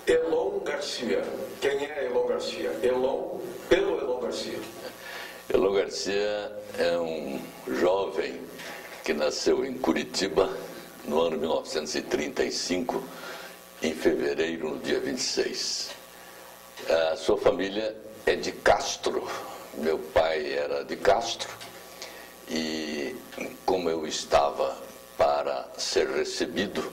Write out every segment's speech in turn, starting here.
Elon Garcia. Quem é Elon Garcia? Elon, pelo Elon Garcia. Elon Garcia é um jovem que nasceu em Curitiba no ano 1935, em fevereiro, no dia 26. A sua família é de Castro. Meu pai era de Castro e, como eu estava para ser recebido,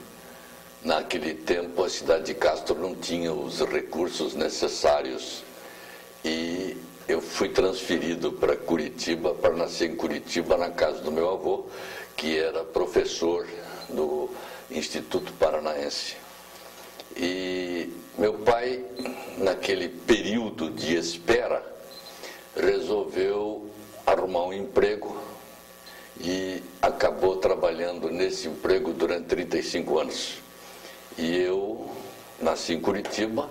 naquele tempo a cidade de Castro não tinha os recursos necessários e eu fui transferido para Curitiba, para nascer em Curitiba, na casa do meu avô, que era professor do Instituto Paranaense. E meu pai, naquele período de espera, resolveu arrumar um emprego e acabou trabalhando nesse emprego durante 35 anos. E eu nasci em Curitiba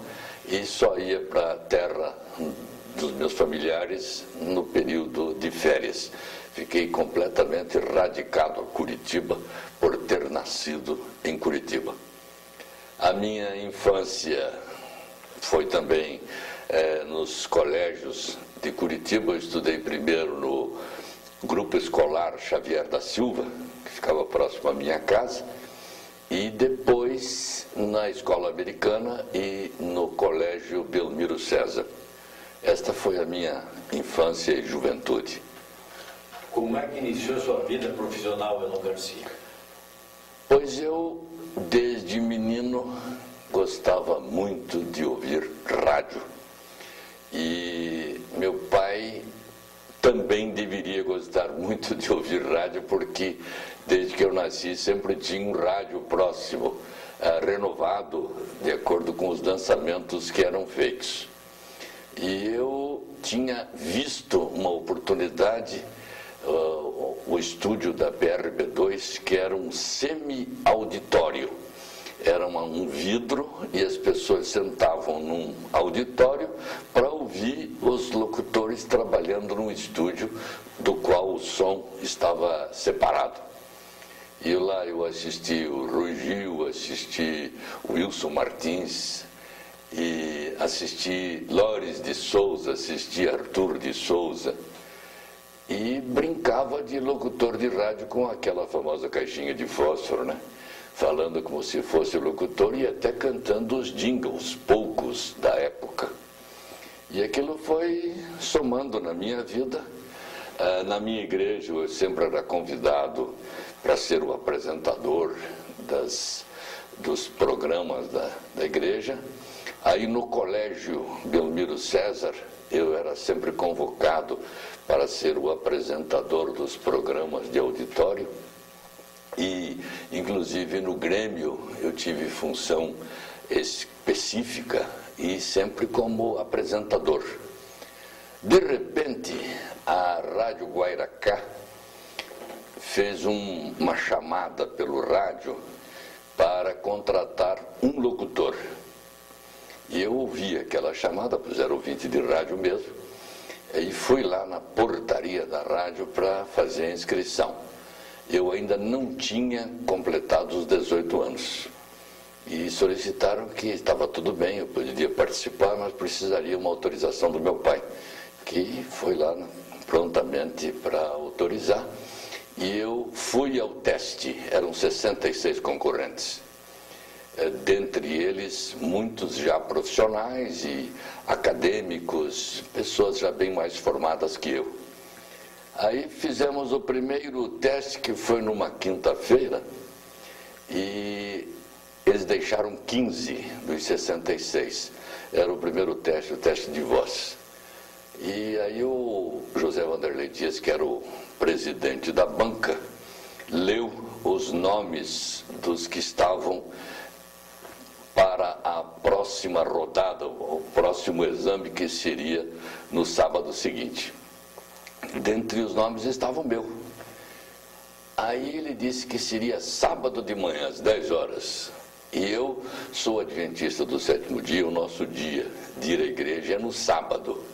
e só ia para a terra dos meus familiares no período de férias. Fiquei completamente radicado a Curitiba por ter nascido em Curitiba. A minha infância foi também nos colégios de Curitiba. Eu estudei primeiro no Grupo Escolar Xavier da Silva, que ficava próximo à minha casa, e depois na Escola Americana e no Colégio Belmiro César. Esta foi a minha infância e juventude. Como é que iniciou a sua vida profissional, Elon Garcia? Pois eu, desde menino, gostava muito de ouvir rádio. E meu pai também deveria gostar muito de ouvir rádio, porque desde que eu nasci sempre tinha um rádio próximo, renovado, de acordo com os lançamentos que eram feitos. E eu tinha visto uma oportunidade, o estúdio da PRB2, que era um semi-auditório. Era um vidro e as pessoas sentavam num auditório para ouvir os locutores trabalhando num estúdio do qual o som estava separado. E lá eu assisti o Rui Gil, assisti o Wilson Martins, e assisti Lores de Souza, assisti Arthur de Souza, e brincava de locutor de rádio com aquela famosa caixinha de fósforo, né? Falando como se fosse locutor e até cantando os jingles, poucos da época. E aquilo foi somando na minha vida. Na minha igreja eu sempre era convidado para ser o apresentador dos programas da igreja. Aí no Colégio Belmiro César eu era sempre convocado para ser o apresentador dos programas de auditório. E, inclusive, no Grêmio eu tive função específica e sempre como apresentador. De repente, a Rádio Guairacá fez uma chamada pelo rádio para contratar um locutor. E eu ouvi aquela chamada, pois era ouvinte de rádio mesmo, e fui lá na portaria da rádio para fazer a inscrição. Eu ainda não tinha completado os 18 anos. E solicitaram que estava tudo bem, eu poderia participar, mas precisaria uma autorização do meu pai, que foi lá prontamente para autorizar. E eu fui ao teste, eram 66 concorrentes. Dentre eles, muitos já profissionais e acadêmicos, pessoas já bem mais formadas que eu. Aí fizemos o primeiro teste, que foi numa quinta-feira, e eles deixaram 15 dos 66. Era o primeiro teste, o teste de voz. E aí o José Vanderlei Dias, que era o presidente da banca, leu os nomes dos que estavam para a próxima rodada, o próximo exame, que seria no sábado seguinte. Dentre os nomes estava o meu. Aí ele disse que seria sábado de manhã, às 10 horas. E eu sou adventista do sétimo dia, o nosso dia de ir à igreja é no sábado.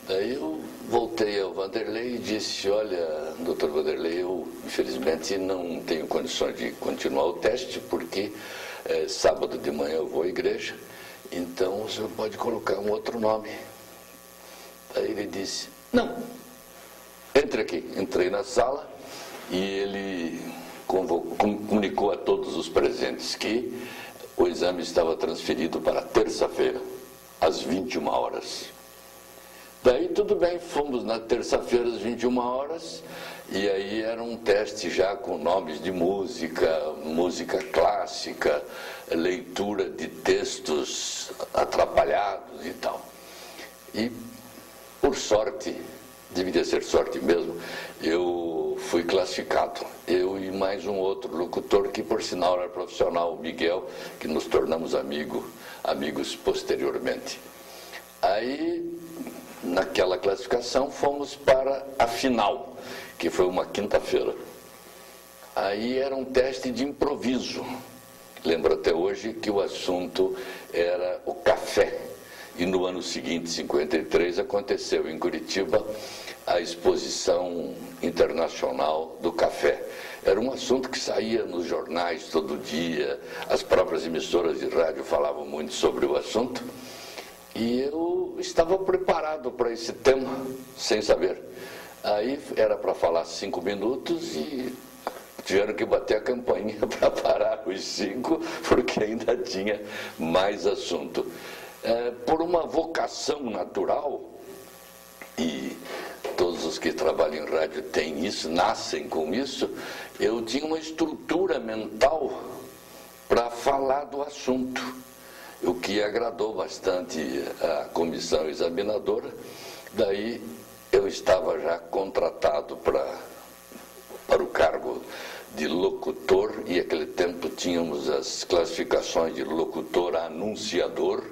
Daí eu voltei ao Vanderlei e disse: olha, doutor Vanderlei, eu infelizmente não tenho condições de continuar o teste, porque sábado de manhã eu vou à igreja então o senhor pode colocar um outro nome. Aí ele disse, não, entre aqui. Entrei na sala e ele comunicou a todos os presentes que o exame estava transferido para terça-feira, às 21 horas. Daí tudo bem, fomos na terça-feira às 21 horas, e aí era um teste já com nomes de música, música clássica, leitura de textos atrapalhados e tal. E, por sorte, deveria ser sorte mesmo, eu fui classificado. Eu e mais um outro locutor, que por sinal era profissional, o Miguel, que nos tornamos amigos posteriormente. Aí, naquela classificação, fomos para a final, que foi uma quinta-feira. Aí era um teste de improviso. Lembro até hoje que o assunto era o café. E no ano seguinte, 53, aconteceu em Curitiba a Exposição Internacional do Café. Era um assunto que saía nos jornais todo dia, as próprias emissoras de rádio falavam muito sobre o assunto. E eu estava preparado para esse tema, sem saber. Aí era para falar 5 minutos e tiveram que bater a campainha para parar os 5, porque ainda tinha mais assunto. Por uma vocação natural, e todos os que trabalham em rádio têm isso, nascem com isso, eu tinha uma estrutura mental para falar do assunto, o que agradou bastante a comissão examinadora. Daí eu estava já contratado para o cargo de locutor, e naquele tempo tínhamos as classificações de locutor anunciador,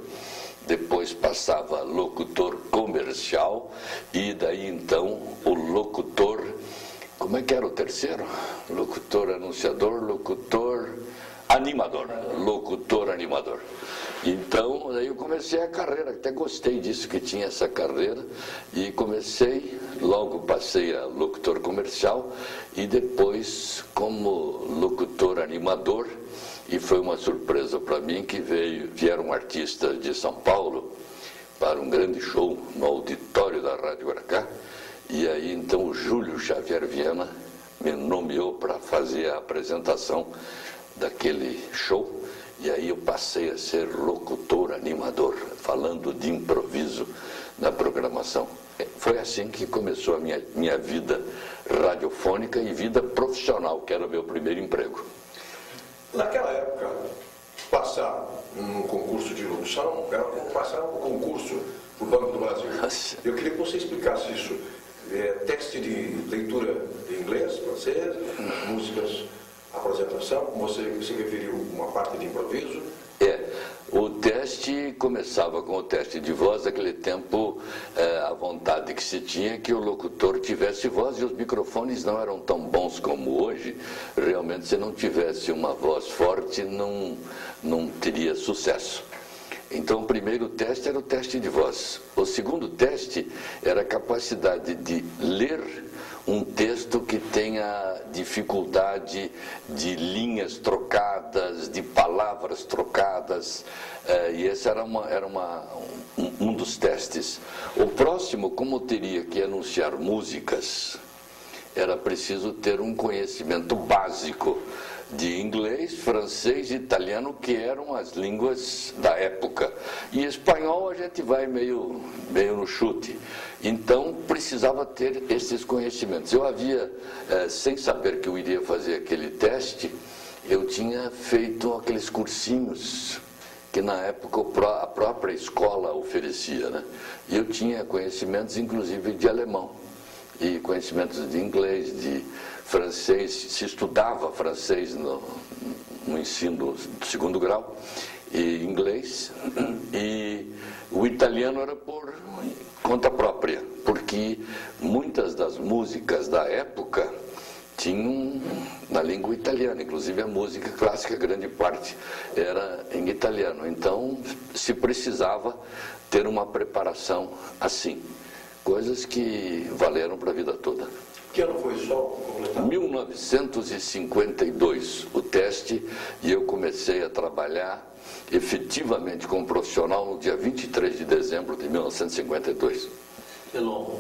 depois passava locutor comercial, e daí então o locutor, como é que era o terceiro? Locutor anunciador, locutor animador, locutor animador. Então, daí eu comecei a carreira, até gostei disso, que tinha essa carreira, e comecei, logo passei a locutor comercial, e depois como locutor animador, e foi uma surpresa para mim que vieram artistas de São Paulo para um grande show no auditório da Rádio Aracá, e aí então o Júlio Xavier Viana me nomeou para fazer a apresentação daquele show. E aí eu passei a ser locutor animador, falando de improviso na programação. Foi assim que começou a minha vida radiofônica e vida profissional, que era o meu primeiro emprego. Naquela época, passar num concurso de locução era passar um concurso para o Banco do Brasil. Nossa. Eu queria que você explicasse isso. Teste de leitura de inglês, francês, músicas, apresentação, como você referiu, uma parte de improviso. O teste começava com o teste de voz. Naquele tempo, a vontade que se tinha que o locutor tivesse voz, e os microfones não eram tão bons como hoje. Realmente, se não tivesse uma voz forte, não teria sucesso. Então, o primeiro teste era o teste de voz. O segundo teste era a capacidade de ler um texto que tenha dificuldade de linhas trocadas, de palavras trocadas, e esse era um dos testes. O próximo, como teria que anunciar músicas, era preciso ter um conhecimento básico de inglês, francês e italiano, que eram as línguas da época. E espanhol a gente vai meio no chute. Então precisava ter esses conhecimentos. Eu havia, sem saber que eu iria fazer aquele teste, eu tinha feito aqueles cursinhos que na época a própria escola oferecia, né? E eu tinha conhecimentos inclusive de alemão, e conhecimentos de inglês, de francês. Se estudava francês no ensino do segundo grau, e inglês, e o italiano era por conta própria, porque muitas das músicas da época tinham na língua italiana, inclusive a música clássica, grande parte era em italiano. Então se precisava ter uma preparação assim, coisas que valeram para a vida toda. Que ano foi só? 1952 o teste, e eu comecei comecei a trabalhar efetivamente como profissional no dia 23 de dezembro de 1952. Elon,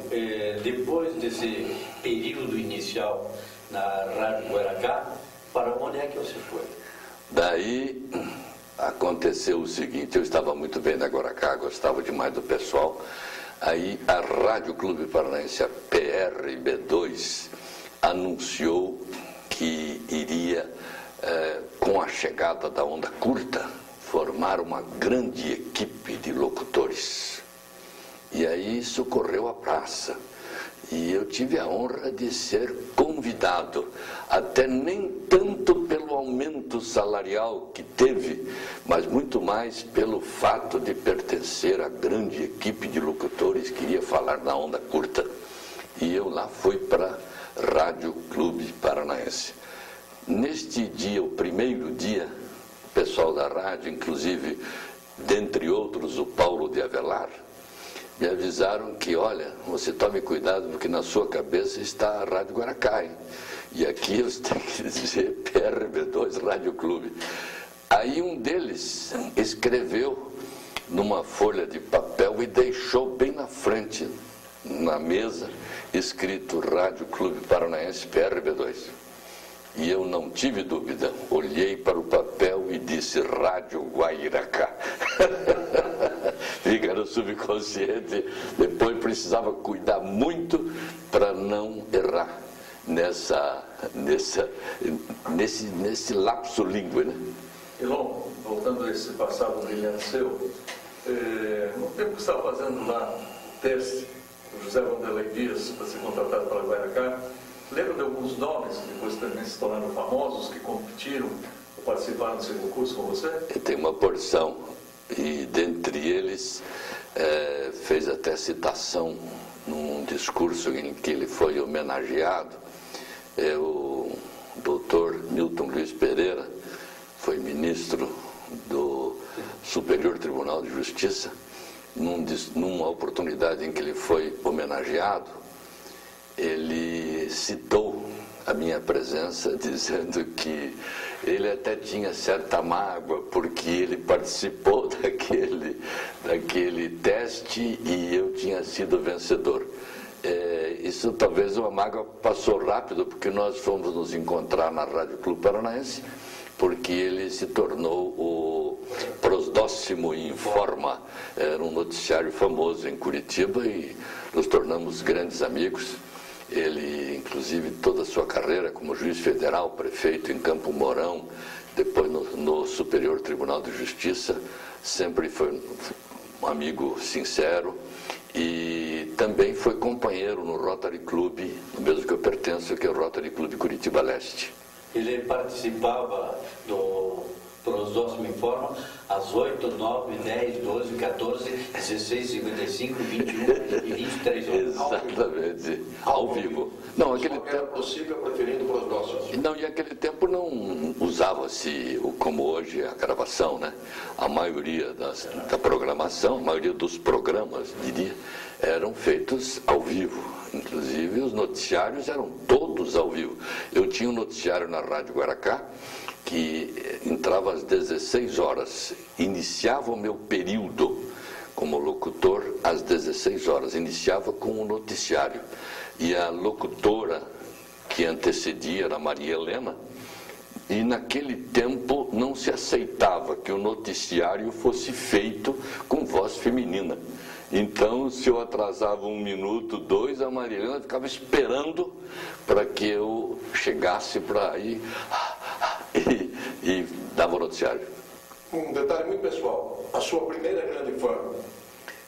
depois desse período inicial na Rádio Guaracá, para onde é que você foi? Daí aconteceu o seguinte, eu estava muito bem na Guaracá, gostava demais do pessoal. Aí a Rádio Clube Paranaense, a PRB2, anunciou que iria, com a chegada da onda curta, formar uma grande equipe de locutores. E aí isso correu à praça. E eu tive a honra de ser convidado, até nem tanto pelo aumento salarial que teve, mas muito mais pelo fato de pertencer à grande equipe de locutores que iria falar na onda curta. E eu lá fui para a Rádio Clube Paranaense. Neste dia, o primeiro dia, o pessoal da rádio, inclusive, dentre outros, o Paulo de Avelar, me avisaram que, olha, você tome cuidado porque na sua cabeça está a Rádio Guaracá, hein? E aqui você tem que dizer PRB2 Rádio Clube. Aí um deles escreveu numa folha de papel e deixou bem na frente, na mesa, escrito Rádio Clube Paranaense PRB2. E eu não tive dúvida, olhei para o papel e disse Rádio Guairacá. Fica no subconsciente, depois precisava cuidar muito para não errar nesse lapso língua, né? Elon, voltando a esse passado brilhante seu, no tempo que você estava fazendo lá teste, o José Vanderlei Dias, para ser contratado para Guaracá, lembra de alguns nomes que depois também se tornaram famosos, que competiram ou participaram desse concurso com você? Tem uma porção, e dentre eles fez até citação num discurso em que ele foi homenageado, o doutor Newton Luiz Pereira, foi ministro do Superior Tribunal de Justiça, numa oportunidade em que ele foi homenageado, ele citou a minha presença, dizendo que ele até tinha certa mágoa, porque ele participou daquele teste e eu tinha sido vencedor. Isso talvez uma mágoa passou rápido, porque nós fomos nos encontrar na Rádio Clube Paranaense, porque ele se tornou o Prosdóximo Informa, era um noticiário famoso em Curitiba e nos tornamos grandes amigos. Ele, inclusive, toda a sua carreira como juiz federal, prefeito em Campo Mourão, depois no Superior Tribunal de Justiça, sempre foi um amigo sincero e também foi companheiro no Rotary Club, no mesmo que eu pertenço, que é o Rotary Club Curitiba Leste. Ele participava do Prosdóximo Informa às 8, 9, 10, 12, 14, 16, 55, 21 e 23 horas. Exatamente, ao vivo. Não, aquele tempo era possível preferindo Prosdóximo. Não, e aquele tempo não usava-se como hoje a gravação, né? A maioria da programação, a maioria dos programas, diria, eram feitos ao vivo. Inclusive os noticiários eram todos ao vivo. Eu tinha um noticiário na Rádio Guaracá que entrava às 16 horas, iniciava o meu período como locutor às 16 horas, iniciava com o noticiário. E a locutora que antecedia era Maria Helena, e naquele tempo não se aceitava que o noticiário fosse feito com voz feminina. Então, se eu atrasava 1 minuto, 2, a Maria Helena ficava esperando para que eu chegasse para ir e dava o noticiário. Um detalhe muito pessoal, a sua primeira grande fã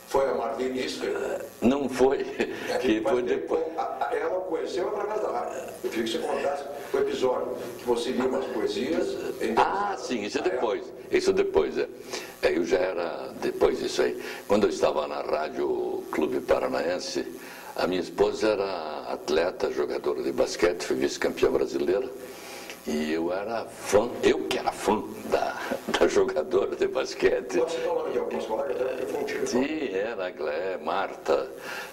foi a Marlene Isca? Não foi, que foi depois. Ela conheceu através da rádio. Eu queria que você contasse o episódio, que você lia umas poesias. Sim, isso é depois. Isso depois, eu já era depois disso aí. Quando eu estava na Rádio Clube Paranaense, a minha esposa era atleta, jogadora de basquete, foi vice-campeã brasileira. E eu era fã, eu que era fã da jogadora de basquete. Pode citar o nome de algumas colegas? Sim, era a Glé, Marta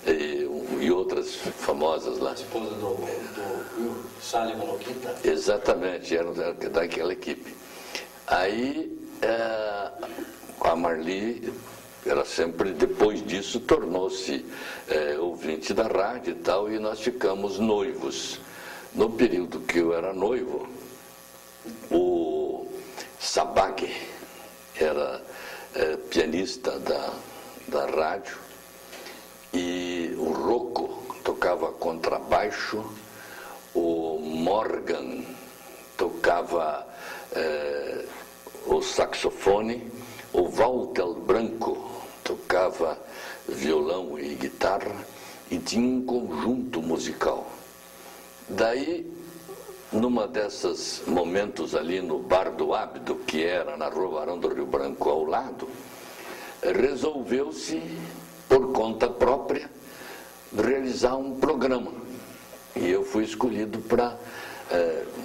e outras famosas lá. A esposa do Salim Maloquita? Exatamente, era daquela equipe. Aí a Marli, ela sempre, depois disso, tornou-se ouvinte da rádio e tal, e nós ficamos noivos. No período que eu era noivo, o Sabag era pianista da rádio, e o Rocco tocava contrabaixo, o Morgan tocava o saxofone, o Walter Branco tocava violão e guitarra, e tinha um conjunto musical. Daí, numa desses momentos ali no Bar do Ábido, que era na Rua Barão do Rio Branco ao lado, resolveu-se, por conta própria, realizar um programa. E eu fui escolhido para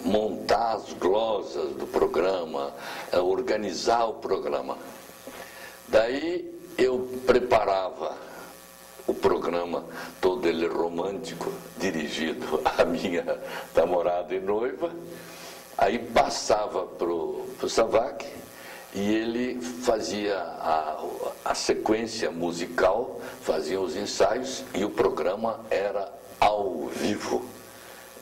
montar as glosas do programa, organizar o programa. Daí eu preparava o programa, todo ele romântico, dirigido à minha namorada e noiva, aí passava para o Sabag, e ele fazia a sequência musical, fazia os ensaios, e o programa era ao vivo.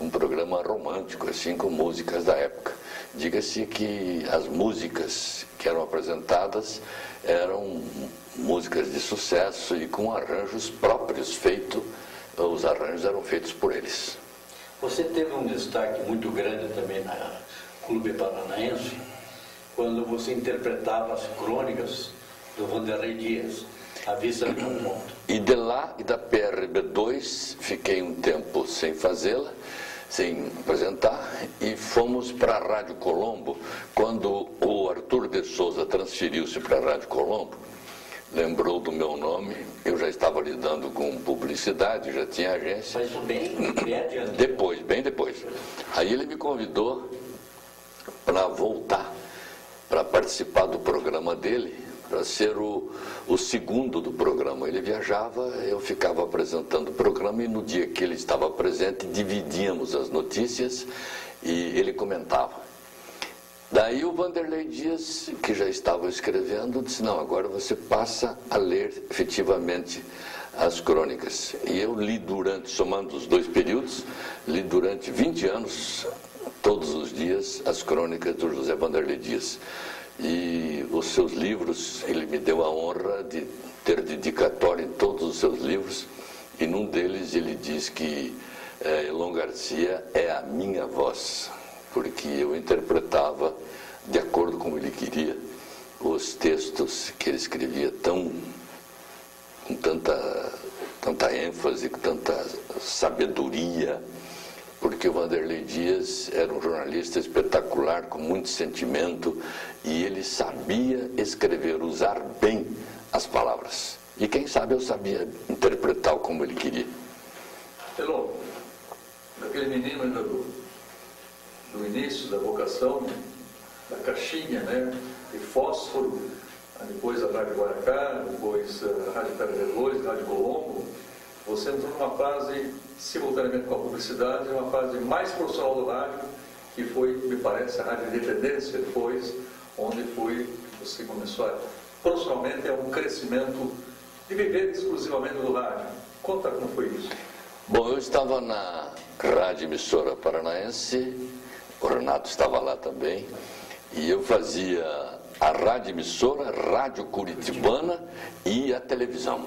Um programa romântico, assim, com músicas da época. Diga-se que as músicas que eram apresentadas eram músicas de sucesso e com arranjos próprios feitos, os arranjos eram feitos por eles. Você teve um destaque muito grande também na Clube Paranaense, quando você interpretava as crônicas do Vanderlei Dias, à vista de um ponto. E de lá, e da PRB2, fiquei um tempo sem fazê-la, sem apresentar, e fomos para a Rádio Colombo. Quando o Arthur de Souza transferiu-se para a Rádio Colombo, lembrou do meu nome, eu já estava lidando com publicidade, já tinha agência. Mas bem adiante. Depois, bem depois. Aí ele me convidou para voltar, para participar do programa dele, para ser o segundo do programa. Ele viajava, eu ficava apresentando o programa, e no dia que ele estava presente, dividíamos as notícias e ele comentava. Daí o Vanderlei Dias, que já estava escrevendo, disse: não, agora você passa a ler efetivamente as crônicas. E eu li durante, somando os dois períodos, li durante 20 anos, todos os dias, as crônicas do José Vanderlei Dias. E os seus livros, ele me deu a honra de ter dedicatório em todos os seus livros, e num deles ele diz que Elon Garcia é a minha voz, porque eu interpretava, de acordo com ele queria, os textos que ele escrevia com tanta ênfase, com tanta sabedoria, porque o Vanderlei Dias era um jornalista espetacular, com muito sentimento, e ele sabia escrever, usar bem as palavras. E quem sabe eu sabia interpretar como ele queria. Elon, daquele menino ainda do início da vocação, da caixinha, né, de fósforo, depois a Rádio Guaracá, depois a Rádio PRB2, a Rádio Colombo, você entrou numa fase, simultaneamente com a publicidade, uma fase mais profissional do rádio, que foi, me parece, a Rádio Independência depois, onde foi que você começou profissionalmente um crescimento de viver exclusivamente do rádio. Conta como foi isso. Bom, eu estava na Rádio Emissora Paranaense, o Renato estava lá também, e eu fazia a Rádio Emissora, Rádio Curitibana e a televisão.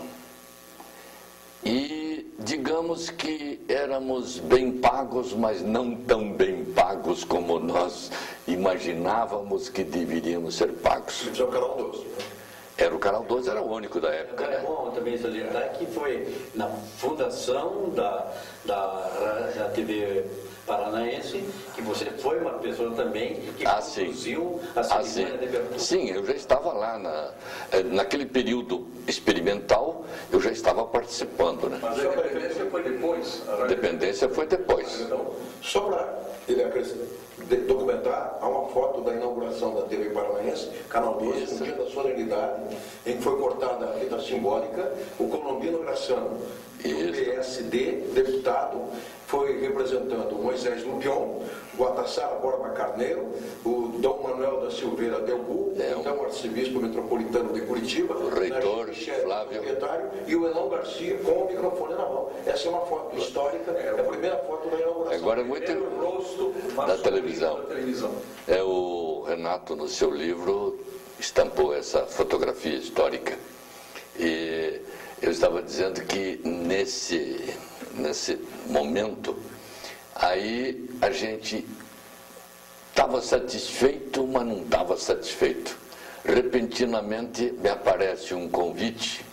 E digamos que éramos bem pagos, mas não tão bem pagos como nós imaginávamos que deveríamos ser pagos. Isso é o Canal 12. Era o Canal 12, era o único da época, É bom também salientar que foi na fundação da TV Paranaense que você foi uma pessoa também que conduziu a cerimônia de abertura. Sim, eu já estava lá naquele período experimental, eu já estava participando, né? Mas a Independência foi depois? A Independência foi depois. Então, só para ele documentar, há uma foto da inauguração da TV Paranaense, Canal 12, no dia da solenidade, em que foi cortada a fita simbólica, o Colombino Graciano, do PSD, deputado, foi representando o Moisés Lupion, o Atassara Borba Carneiro, o Dom Manuel da Silveira Delbu, então arcebispo metropolitano de Curitiba, o reitor Flávio, e o Elão Garcia com o microfone na mão. Essa é uma foto histórica, é a primeira foto da inauguração. Agora é muito rosto da televisão. É o Renato, no seu livro, estampou essa fotografia histórica. E eu estava dizendo que nesse momento, aí a gente estava satisfeito, mas não estava satisfeito. Repentinamente me aparece um convite.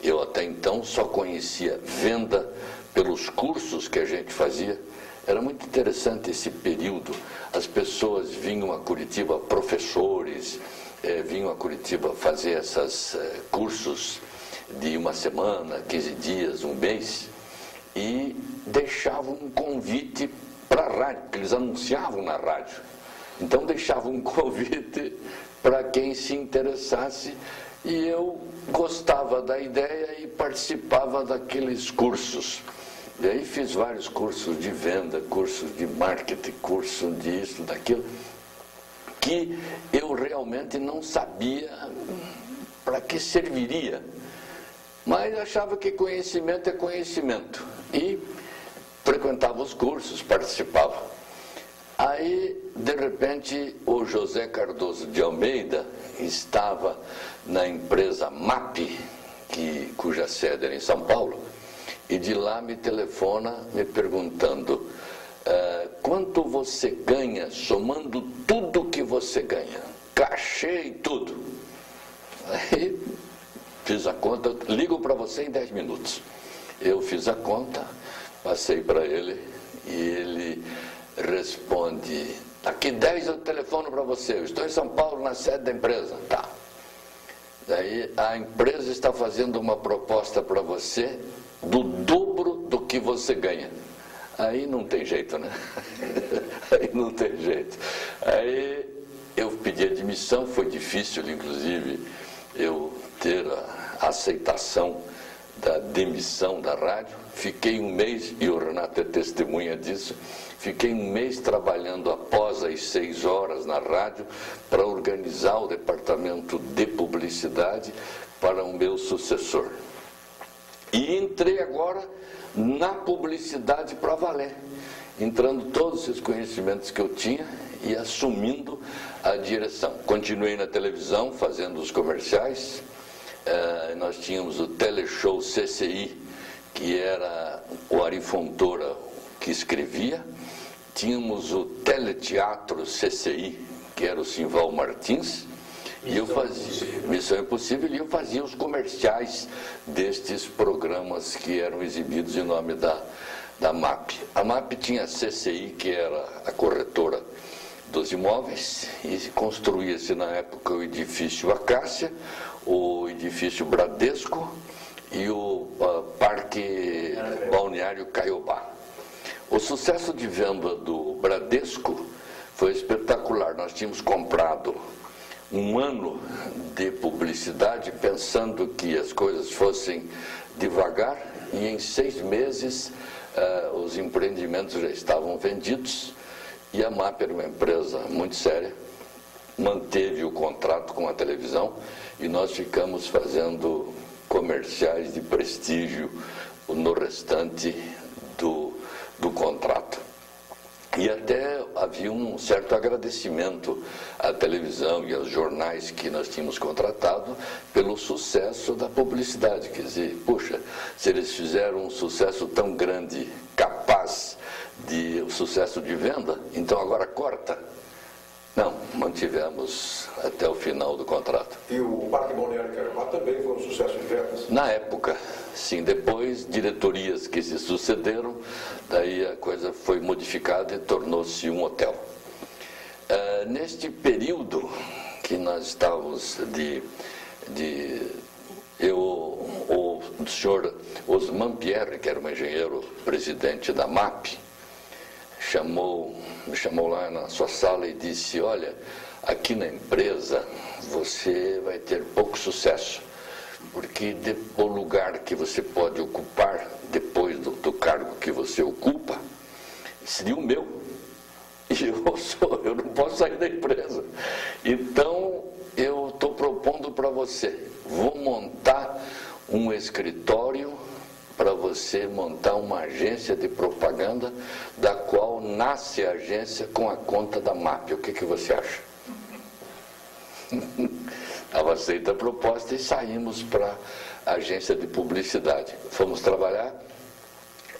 Eu até então só conhecia venda pelos cursos que a gente fazia. Era muito interessante esse período. As pessoas vinham a Curitiba, professores, vinham a Curitiba fazer esses cursos de uma semana, 15 dias, um mês, e deixavam um convite para a rádio, porque eles anunciavam na rádio. Então deixavam um convite para quem se interessasse, e eu gostava da ideia e participava daqueles cursos. E aí fiz vários cursos de venda, cursos de marketing, curso disso, daquilo, que eu realmente não sabia para que serviria. Mas achava que conhecimento é conhecimento. E frequentava os cursos, participava. Aí, de repente, o José Cardoso de Almeida estava na empresa MAP, cuja sede era em São Paulo, e de lá me telefona me perguntando quanto você ganha somando tudo que você ganha, cachê e tudo. Aí fiz a conta, ligo para você em 10 minutos. Eu fiz a conta, passei para ele e ele responde: daqui 10 eu telefono para você, eu estou em São Paulo na sede da empresa. Tá. Daí a empresa está fazendo uma proposta para você do dobro do que você ganha. Aí não tem jeito, né? Aí não tem jeito. Aí eu pedi admissão, foi difícil, inclusive, eu ter a aceitação da demissão da rádio. Fiquei um mês, e o Renato é testemunha disso, fiquei um mês trabalhando após as 6 horas na rádio para organizar o departamento de publicidade para o meu sucessor. E entrei agora na publicidade para valer, entrando todos esses conhecimentos que eu tinha e assumindo a direção. Continuei na televisão, fazendo os comerciais. Nós tínhamos o teleshow CCI, que era o Ari Fontoura que escrevia. Tínhamos o teleteatro CCI, que era o Simval Martins. E eu fazia Missão Impossível, e eu fazia os comerciais destes programas que eram exibidos em nome da MAP. A MAP tinha a CCI, que era a corretora dos imóveis, e construía-se na época o edifício Acácia, o edifício Bradesco e o Parque Balneário Caiobá. O sucesso de venda do Bradesco foi espetacular. Nós tínhamos comprado um ano de publicidade pensando que as coisas fossem devagar, e em 6 meses os empreendimentos já estavam vendidos, e a MAP era uma empresa muito séria, manteve o contrato com a televisão, e nós ficamos fazendo comerciais de prestígio no restante do contrato. E até havia um certo agradecimento à televisão e aos jornais que nós tínhamos contratado pelo sucesso da publicidade. Quer dizer, puxa, se eles fizeram um sucesso tão grande, capaz de sucesso de venda, então agora corta. Não, mantivemos até o final do contrato. E o Parque Balneário Caiobá também foi um sucesso de vendas? Na época, sim. Depois, diretorias que se sucederam, daí a coisa foi modificada e tornou-se um hotel. Neste período que nós estávamos o senhor Osman Pierre, que era um engenheiro presidente da MAP, me chamou lá na sua sala e disse: olha, aqui na empresa você vai ter pouco sucesso, porque o lugar que você pode ocupar depois do cargo que você ocupa seria o meu. E eu não posso sair da empresa. Então, eu estou propondo para você, vou montar um escritório para você montar uma agência de propaganda, da qual nasce a agência com a conta da MAP. O que você acha? Estava aceita a proposta e saímos para a agência de publicidade. Fomos trabalhar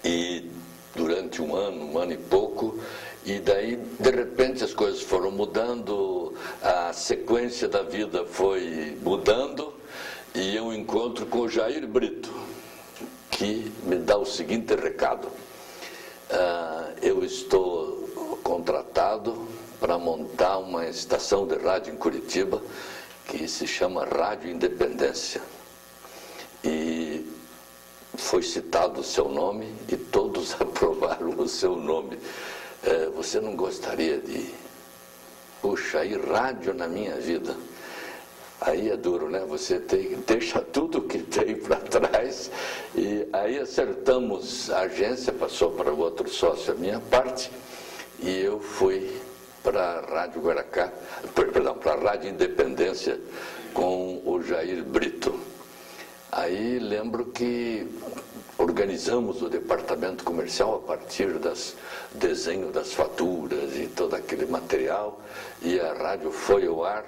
e durante um ano e pouco, e daí de repente as coisas foram mudando, a sequência da vida foi mudando, e eu encontro com o Jair Brito, que me dá o seguinte recado: eu estou contratado para montar uma estação de rádio em Curitiba que se chama Rádio Independência, e foi citado o seu nome e todos aprovaram o seu nome. Você não gostaria de... Puxa, aí rádio na minha vida. Aí é duro, né? Você deixa tudo que tem para trás. E aí acertamos a agência, passou para o outro sócio a minha parte, e eu fui para a Rádio Guaracá, perdão, para a Rádio Independência com o Jair Brito. Aí lembro que organizamos o departamento comercial a partir das desenho das faturas e todo aquele material, e a rádio foi ao ar,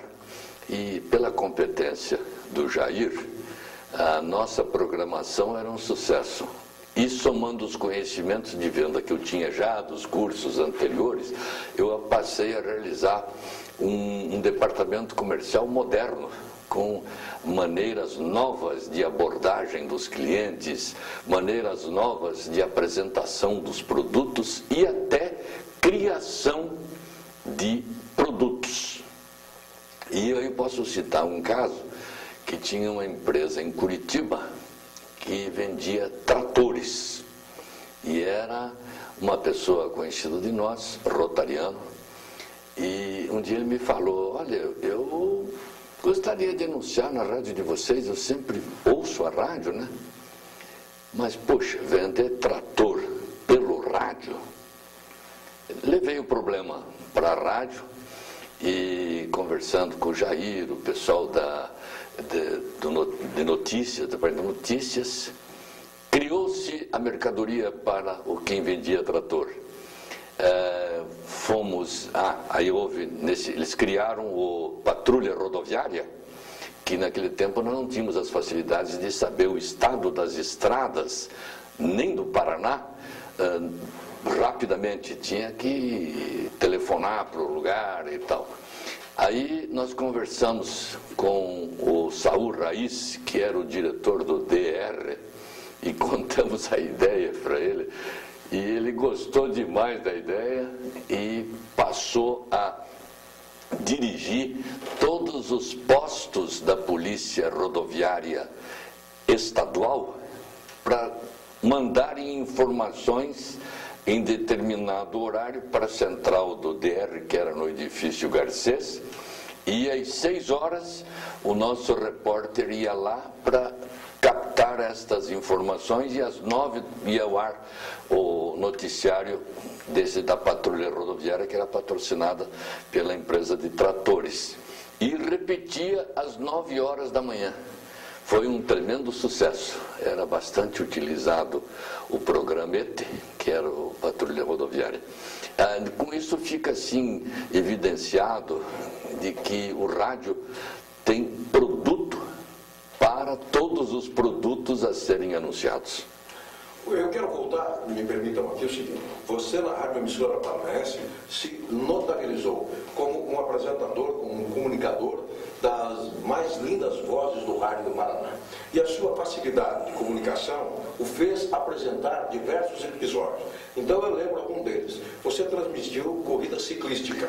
e pela competência do Jair, a nossa programação era um sucesso. E somando os conhecimentos de venda que eu tinha já dos cursos anteriores, eu passei a realizar um departamento comercial moderno, com maneiras novas de abordagem dos clientes, maneiras novas de apresentação dos produtos e até criação de produtos. E eu posso citar um caso que tinha uma empresa em Curitiba que vendia tratores, e era uma pessoa conhecida de nós, rotariano, e um dia ele me falou: olha, eu gostaria de anunciar na rádio de vocês, eu sempre ouço a rádio, né? Mas, poxa, vender trator pelo rádio. Levei o problema para a rádio e, conversando com o Jair, o pessoal de notícias, departamento de notícias, criou-se a mercadoria para quem vendia trator. Aí houve, eles criaram o Patrulha Rodoviária, que naquele tempo nós não tínhamos as facilidades de saber o estado das estradas, nem do Paraná, rapidamente, tinha que telefonar para o lugar e tal. Aí nós conversamos com o Saul Raiz, que era o diretor do DR, e contamos a ideia para ele. E ele gostou demais da ideia e passou a dirigir todos os postos da Polícia Rodoviária Estadual para mandarem informações em determinado horário para a central do DR, que era no edifício Garcês, e às 6 horas o nosso repórter ia lá para captar estas informações, e às 9 ia ao ar o noticiário da Patrulha Rodoviária, que era patrocinada pela empresa de tratores, e repetia às 9 horas da manhã. Foi um tremendo sucesso, era bastante utilizado o programa ET, que era o Patrulha Rodoviária. Com isso fica assim evidenciado de que o rádio tem produto para todos os produtos a serem anunciados. Eu quero voltar, me permitam aqui o seguinte: você na Rádio Emissora Paranaense se notabilizou como um apresentador, como um comunicador das mais lindas vozes do rádio do Paraná. E a sua facilidade de comunicação o fez apresentar diversos episódios. Então eu lembro algum deles. Você transmitiu corrida ciclística.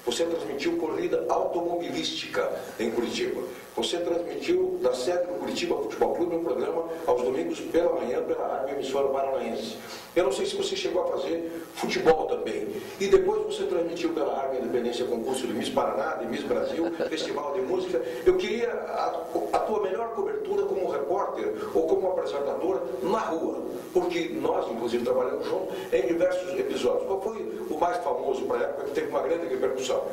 Você transmitiu corrida automobilística em Curitiba. Você transmitiu da sede do Curitiba Futebol Clube um programa aos domingos pela manhã pela Rádio Emissora Paranaense. Eu não sei se você chegou a fazer futebol também. E depois você transmitiu pela Rádio Independência concurso de Miss Paraná, de Miss Brasil, Festival de Música. Eu queria a tua melhor cobertura como repórter ou como apresentador na rua. Porque nós, inclusive, trabalhamos juntos em diversos episódios. Qual foi o mais famoso para a época que teve uma grande repercussão?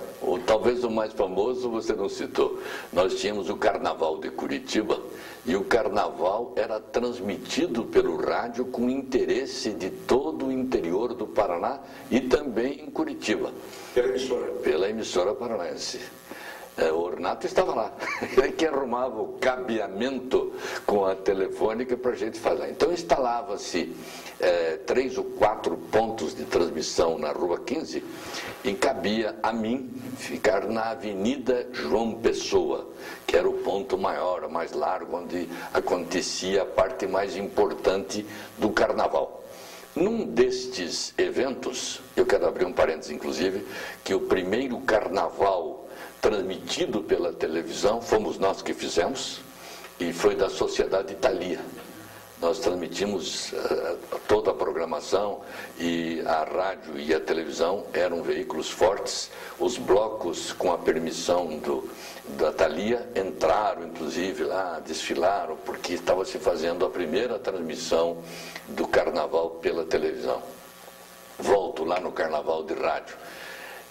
Talvez o mais famoso você não citou. Nós tínhamos o Carnaval de Curitiba e o Carnaval era transmitido pelo rádio com interesse de todo o interior do Paraná e também em Curitiba. Pela emissora? Pela emissora paranaense. O Ornato estava lá, ele que arrumava o cabeamento com a telefônica para a gente fazer. Então instalava-se 3 ou 4 pontos de transmissão na Rua 15 e cabia a mim ficar na Avenida João Pessoa, que era o ponto maior, mais largo, onde acontecia a parte mais importante do Carnaval. Num destes eventos, eu quero abrir um parênteses inclusive, que o primeiro Carnaval transmitido pela televisão, fomos nós que fizemos, e foi da Sociedade Thalia. Nós transmitimos toda a programação e a rádio e a televisão eram veículos fortes. Os blocos, com a permissão da Thalia, entraram inclusive lá, desfilaram, porque estava se fazendo a primeira transmissão do Carnaval pela televisão. Volto lá no Carnaval de rádio.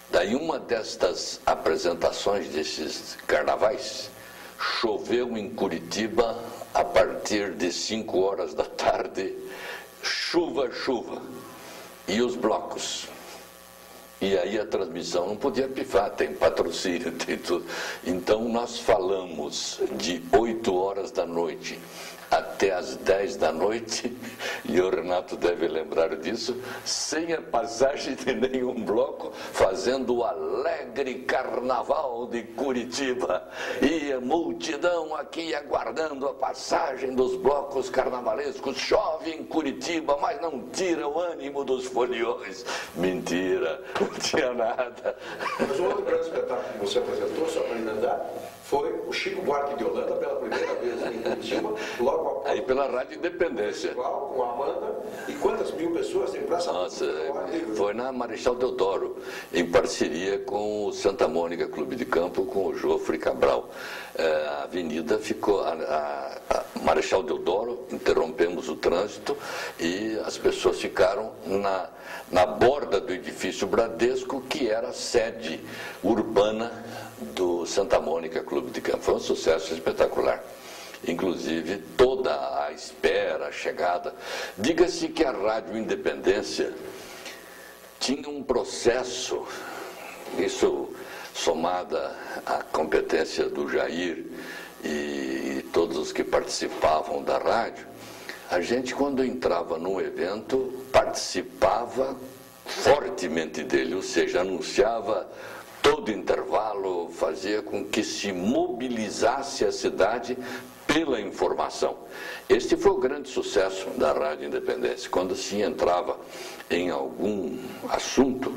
Daí uma destas apresentações desses carnavais, choveu em Curitiba a partir de 5 horas da tarde, chuva, e os blocos. E aí a transmissão não podia pifar, tem patrocínio, tem tudo. Então nós falamos de 8 horas da noite até as 10 da noite, e o Renato deve lembrar disso, sem a passagem de nenhum bloco, fazendo o alegre Carnaval de Curitiba. E a multidão aqui aguardando a passagem dos blocos carnavalescos. Chove em Curitiba, mas não tira o ânimo dos foliões. Mentira, não tinha nada. Mas um outro grande espetáculo que você apresentou, só para emendar, foi o Chico Buarque de Holanda pela primeira vez em Curitiba, logo após. Aí pela Rádio Independência. Com a Amanda. E quantas mil pessoas em Praça? Nossa, foi na Marechal Deodoro, em parceria com o Santa Mônica Clube de Campo, com o Jofre Cabral. A avenida ficou, a Marechal Deodoro, interrompemos o trânsito e as pessoas ficaram na borda do edifício Bradesco, que era a sede urbana do Santa Mônica Clube de Campo. Foi um sucesso espetacular. Inclusive toda a espera, a chegada. Diga-se que a Rádio Independência tinha um processo, isso somada à competência do Jair e todos os que participavam da rádio, a gente quando entrava num evento participava fortemente dele, ou seja, anunciava todo intervalo, fazia com que se mobilizasse a cidade pela informação. Este foi o grande sucesso da Rádio Independência. Quando se entrava em algum assunto,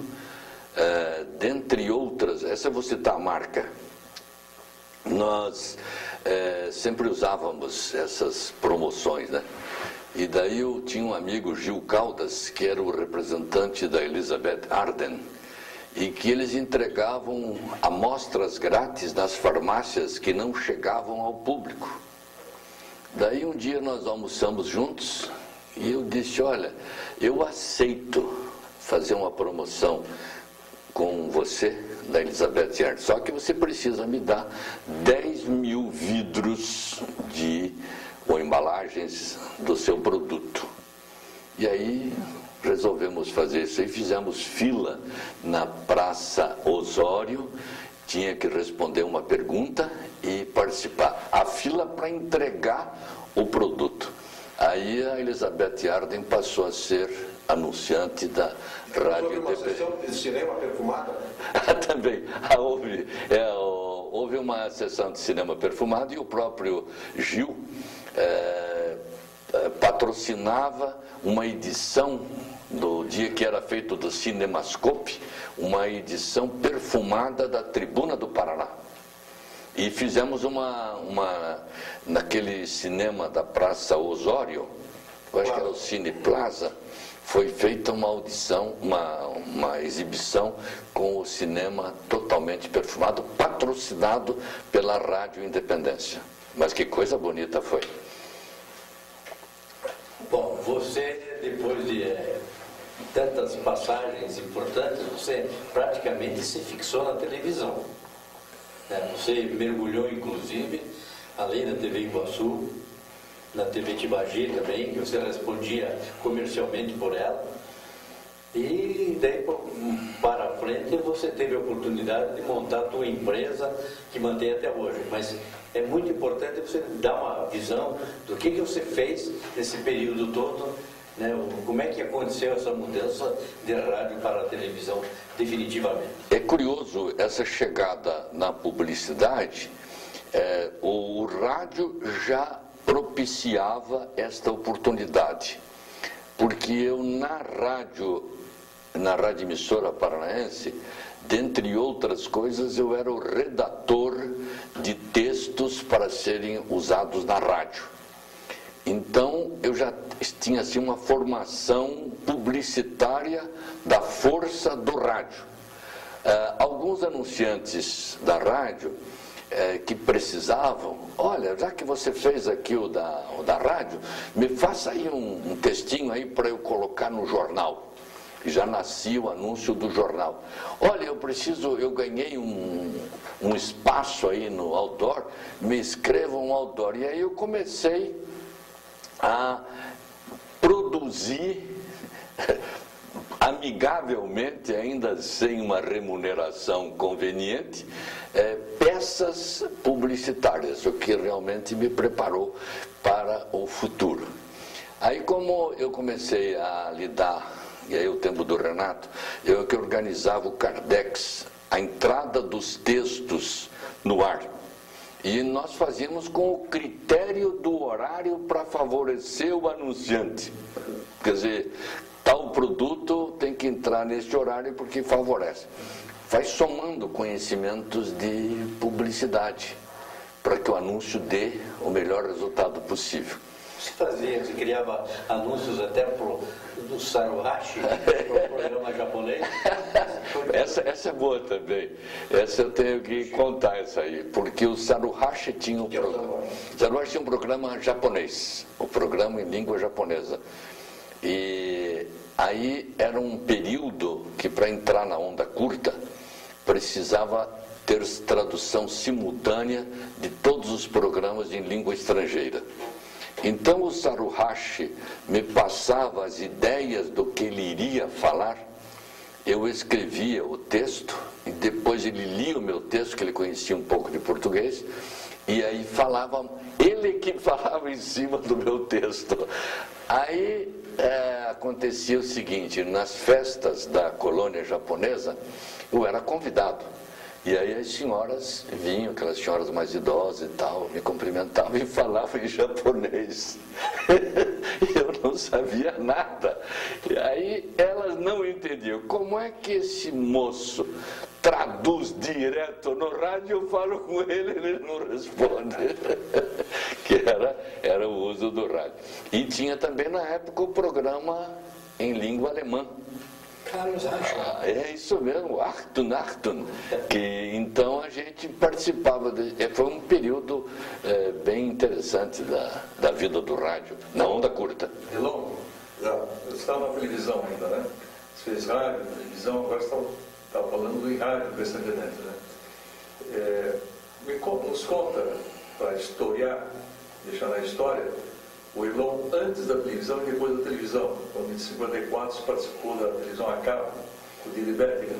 dentre outras, essa eu vou citar a marca, nós sempre usávamos essas promoções, né? E daí eu tinha um amigo, Gil Caldas, que era o representante da Elizabeth Arden, e que eles entregavam amostras grátis nas farmácias que não chegavam ao público. Daí um dia nós almoçamos juntos e eu disse, olha, eu aceito fazer uma promoção com você, da Elizabeth Arden, só que você precisa me dar 10 mil vidros ou embalagens do seu produto. E aí resolvemos fazer isso e fizemos fila na Praça Osório, tinha que responder uma pergunta e participar. A fila para entregar o produto. Aí a Elizabeth Arden passou a ser anunciante da Rádio Independência. Houve uma sessão de cinema perfumada? Também. Houve uma sessão de cinema perfumado e o próprio Gil patrocinava uma edição do dia que era feito do Cinemascope, uma edição perfumada da Tribuna do Paraná. E fizemos naquele cinema da Praça Osório, eu acho que era o Cine Plaza, foi feita uma audição, uma exibição com o cinema totalmente perfumado, patrocinado pela Rádio Independência. Mas que coisa bonita foi. Bom, você, depois de tantas passagens importantes, você praticamente se fixou na televisão. Você mergulhou, inclusive, além da TV Iguaçu, na TV Tibagi também, que você respondia comercialmente por ela. E daí para frente você teve a oportunidade de montar a sua empresa, que mantém até hoje. Mas é muito importante você dar uma visão do que você fez nesse período todo, né? Como é que aconteceu essa mudança de rádio para a televisão definitivamente. É curioso essa chegada na publicidade. O rádio já propiciava esta oportunidade, porque eu na rádio emissora paranaense, dentre outras coisas, eu era o redator de textos para serem usados na rádio. Então eu já tinha assim uma formação publicitária da força do rádio. Alguns anunciantes da rádio que precisavam, olha, já que você fez aqui o da rádio, me faça aí um textinho aí para eu colocar no jornal. E já nascia o anúncio do jornal. Olha, eu ganhei um espaço aí no outdoor, me escreva um outdoor. E aí eu comecei a produzir amigavelmente, ainda sem uma remuneração conveniente, peças publicitárias, o que realmente me preparou para o futuro. Aí, como eu comecei a lidar, e aí o tempo do Renato, eu que organizava o Cardex, a entrada dos textos no ar. E nós fazíamos com o critério do horário para favorecer o anunciante. Quer dizer, tal produto tem que entrar neste horário porque favorece. Vai somando conhecimentos de publicidade para que o anúncio dê o melhor resultado possível. Você criava anúncios até do Saruhashi, o programa japonês? Essa é boa também. Essa eu tenho que contar essa aí, porque o Saruhashi tinha um programa. Saruhashi tinha um programa japonês, o programa em língua japonesa. E aí era um período que para entrar na onda curta precisava ter tradução simultânea de todos os programas em língua estrangeira. Então o Saruhashi me passava as ideias do que ele iria falar, eu escrevia o texto e depois ele lia o meu texto, que ele conhecia um pouco de português, e aí ele que falava em cima do meu texto. Aí acontecia o seguinte, nas festas da colônia japonesa, eu era convidado. E aí as senhoras vinham, aquelas senhoras mais idosas e tal, me cumprimentavam e falavam em japonês. E eu não sabia nada. E aí elas não entendiam. Como é que esse moço traduz direto no rádio? Eu falo com ele não responde. Que era o uso do rádio. E tinha também na época o programa em língua alemã. Carlos Achtung. É isso mesmo, Achtung. Que então a gente participava, foi um período bem interessante da vida do rádio, na onda curta. Elon, você estava na televisão ainda, né? Você fez rádio, televisão, agora você está falando em rádio recentemente, né? Nos conta, para historiar, deixar na história, o Elon antes da televisão e depois da televisão, quando em 54 você participou da televisão a cabo, o Dilibertiga.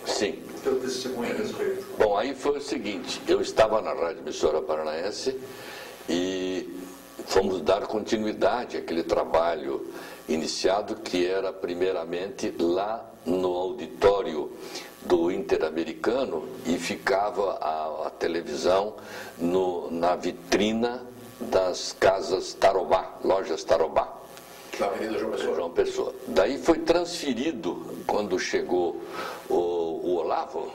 Sim. O teu testemunho a respeito. Bom, aí foi o seguinte, eu estava na Rádio Emissora Paranaense e fomos dar continuidade àquele trabalho iniciado, que era primeiramente lá no auditório do Interamericano, e ficava a televisão na vitrina das casas Tarobá, lojas Tarobá. Na Avenida João Pessoa. João Pessoa. Daí foi transferido, quando chegou o Olavo,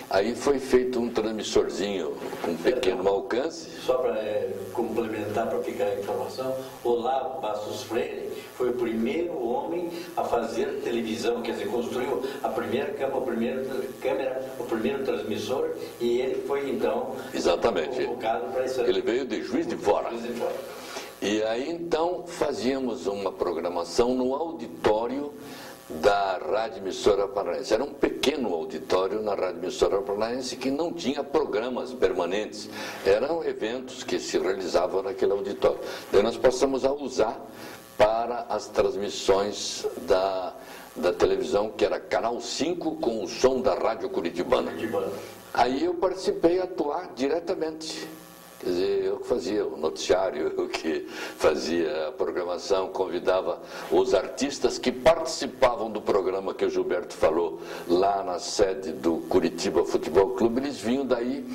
aí foi feito um transmissorzinho com pequeno alcance. Só para complementar, para ficar a informação, Olavo Passos Freire foi o primeiro homem a fazer televisão, quer dizer, construiu a primeira câmera, o primeiro transmissor, e ele foi então convocado para isso. Ele veio de Juiz de Fora. E aí então fazíamos uma programação no auditório da Rádio Emissora Paranaense. Era um pequeno auditório na Rádio Emissora Paranaense que não tinha programas permanentes. Eram eventos que se realizavam naquele auditório. Daí nós passamos a usar para as transmissões da televisão, que era Canal 5 com o som da Rádio Curitibana. Aí eu participei a atuar diretamente. Quer dizer, eu que fazia o noticiário, eu que fazia a programação, convidava os artistas que participavam do programa que o Gilberto falou, lá na sede do Curitiba Futebol Clube. Eles vinham daí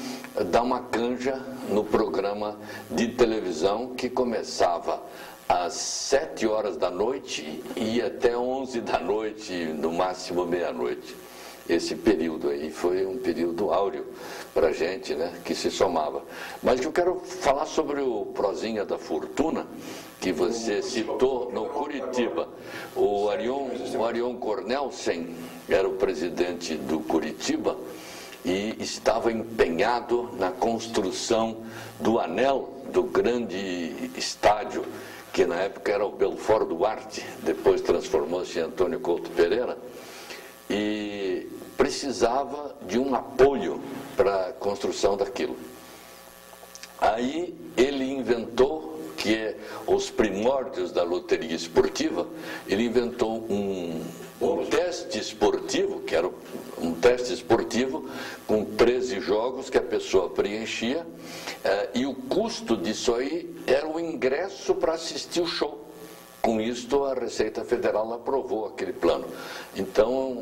dar uma canja no programa de televisão que começava às 7 horas da noite e ia até 11 da noite, no máximo meia-noite. Esse período aí foi um período áureo para a gente, né, que se somava. Mas eu quero falar sobre o Prozinha da Fortuna, que você citou no Curitiba. O Arion Cornelsen era o presidente do Curitiba e estava empenhado na construção do anel do grande estádio, que na época era o Belfort Duarte, depois transformou-se em Antônio Couto Pereira, e precisava de um apoio para a construção daquilo. Aí ele inventou, que é os primórdios da loteria esportiva, ele inventou um teste esportivo, que era um teste esportivo com 13 jogos que a pessoa preenchia, e o custo disso aí era o ingresso para assistir o show. Com isto, a Receita Federal aprovou aquele plano. Então,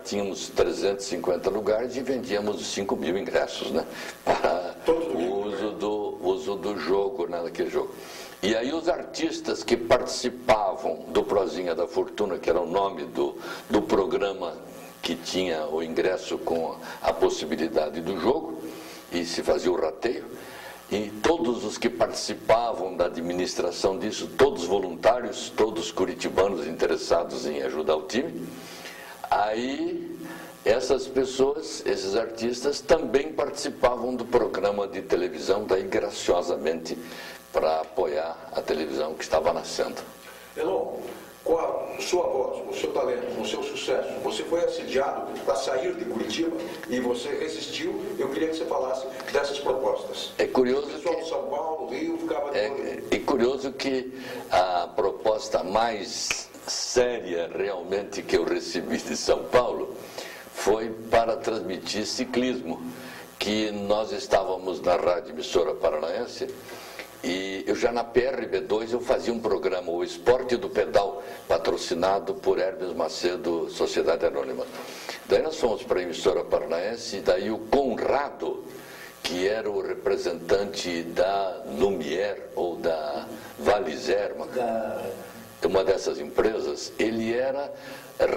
tínhamos 350 lugares e vendíamos 5.000 ingressos, né, para o uso do jogo, né, daquele jogo. E aí os artistas que participavam do Prozinha da Fortuna, que era o nome do programa que tinha o ingresso com a possibilidade do jogo, e se fazia o rateio, e todos os que participavam da administração disso, todos voluntários, todos curitibanos interessados em ajudar o time, aí essas pessoas, esses artistas, também participavam do programa de televisão, daí graciosamente para apoiar a televisão que estava nascendo. Elon, com a sua voz, com o seu talento, com o seu sucesso, você foi assediado para sair de Curitiba e você resistiu. Eu queria que você falasse dessas propostas. É curioso o pessoal de São Paulo, Rio, ficava de olho. É curioso que a proposta mais séria realmente que eu recebi de São Paulo foi para transmitir ciclismo, que nós estávamos na Rádio Emissora Paranaense. E eu já na PRB2 eu fazia um programa, o Esporte do Pedal, patrocinado por Hermes Macedo, Sociedade Anônima. Daí nós fomos para a Emissora Paranaense, e daí o Conrado, que era o representante da Lumière ou da Valizer, uma dessas empresas, ele era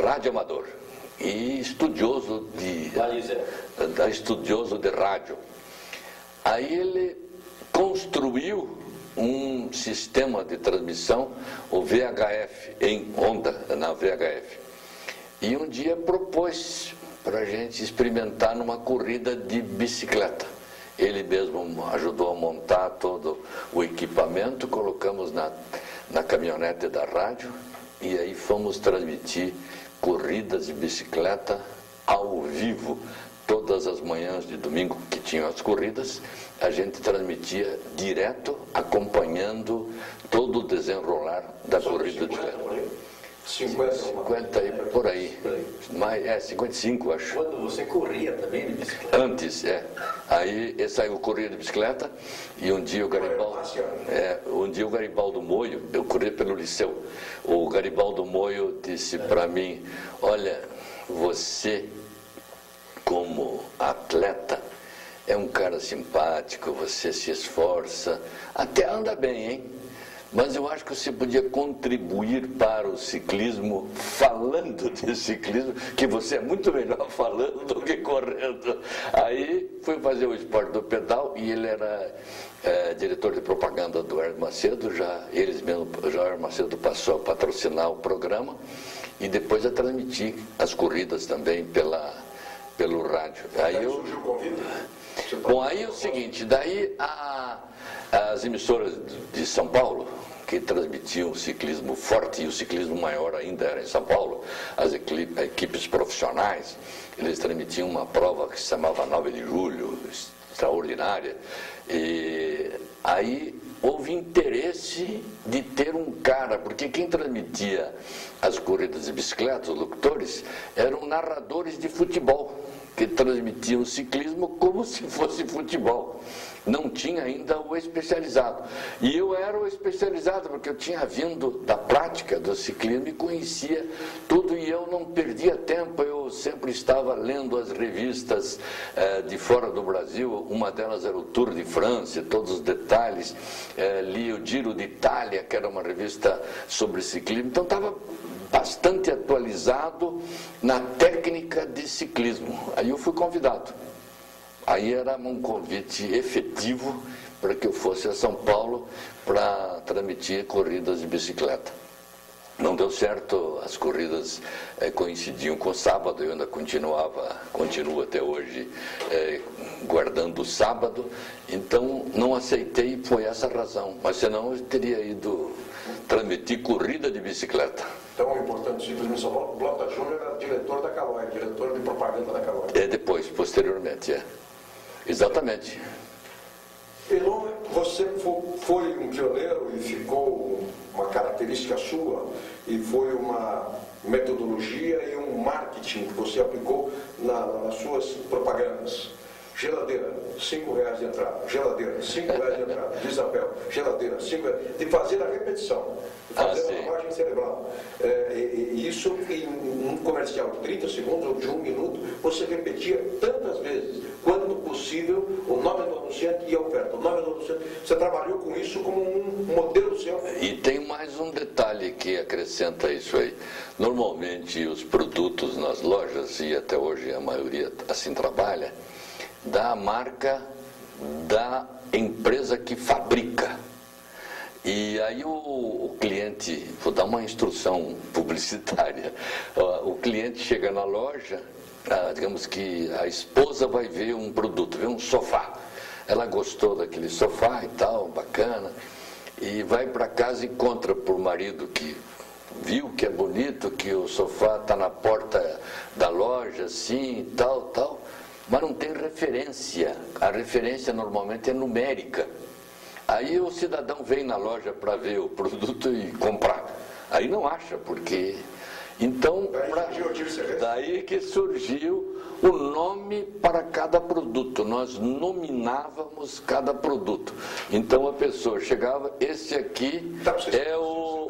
radioamador e estudioso de rádio. Aí ele construiu um sistema de transmissão, o VHF, em onda, na VHF. E um dia propôs para a gente experimentar numa corrida de bicicleta. Ele mesmo ajudou a montar todo o equipamento, colocamos na caminhonete da rádio, e aí fomos transmitir corridas de bicicleta ao vivo. Todas as manhãs de domingo que tinham as corridas, a gente transmitia direto, acompanhando todo o desenrolar da corrida de bicicleta. 50 e por aí. 55, acho. Quando você corria também de bicicleta? Antes, Aí saiu corria de bicicleta e um dia o Garibaldo Moio, eu corria pelo Liceu, o Garibaldo Moio disse para mim: olha, você como atleta é um cara simpático, você se esforça, até anda bem, hein? Mas eu acho que você podia contribuir para o ciclismo falando de ciclismo, que você é muito melhor falando do que correndo. Aí fui fazer o Esporte do Pedal e ele era diretor de propaganda do Hermes Macedo, já o Hermes Macedo passou a patrocinar o programa e depois a transmitir as corridas também pelo rádio. Aí surgiu o convite? Bom, aí é o seguinte, daí as emissoras de São Paulo, que transmitiam o ciclismo forte, e o ciclismo maior ainda era em São Paulo, as equipes profissionais, eles transmitiam uma prova que se chamava 9 de Julho, extraordinária, e aí houve interesse de ter um cara, porque quem transmitia as corridas de bicicleta, os locutores, eram narradores de futebol, que transmitiam o ciclismo como se fosse futebol. Não tinha ainda o especializado. E eu era o especializado, porque eu tinha vindo da prática do ciclismo e conhecia tudo, e eu não perdia tempo, eu sempre estava lendo as revistas de fora do Brasil, uma delas era o Tour de France, todos os detalhes, li o Giro de Itália, que era uma revista sobre ciclismo, então estava bastante atualizado na técnica de ciclismo. Aí eu fui convidado. Aí era um convite efetivo para que eu fosse a São Paulo para transmitir corridas de bicicleta. Não deu certo, as corridas coincidiam com o sábado, eu ainda continuo até hoje guardando o sábado, então não aceitei, foi essa a razão, mas senão eu teria ido transmitir corrida de bicicleta. Tão importante o ciclismo em São Paulo, o Blota Júnior era diretor da Caloi, diretor de propaganda da Caloi. Depois, posteriormente, exatamente. Elon, você foi um pioneiro e ficou uma característica sua, e foi uma metodologia e um marketing que você aplicou nas suas propagandas. Geladeira, R$5 de entrada. Geladeira, R$5 de entrada. Isabel, geladeira, R$5. De fazer a repetição, de fazer a lavagem cerebral. Isso em um comercial de 30 segundos ou de 1 minuto, você repetia tantas vezes quanto possível o nome do anunciante e a oferta. O nome do anunciante. Você trabalhou com isso como um modelo seu. E tem mais um detalhe que acrescenta isso aí. Normalmente os produtos nas lojas, e até hoje a maioria assim trabalha, da marca da empresa que fabrica. E aí o cliente, vou dar uma instrução publicitária, o cliente chega na loja, digamos que a esposa vai ver um produto, vê um sofá. Ela gostou daquele sofá e tal, bacana, e vai para casa e encontra para o marido que viu que é bonito, que o sofá está na porta da loja, assim, tal, mas não tem referência. A referência normalmente é numérica. Aí o cidadão vem na loja para ver o produto e comprar. Aí não acha, porque... Então, daí que surgiu o nome para cada produto. Nós nominávamos cada produto. Então a pessoa chegava, esse aqui é o...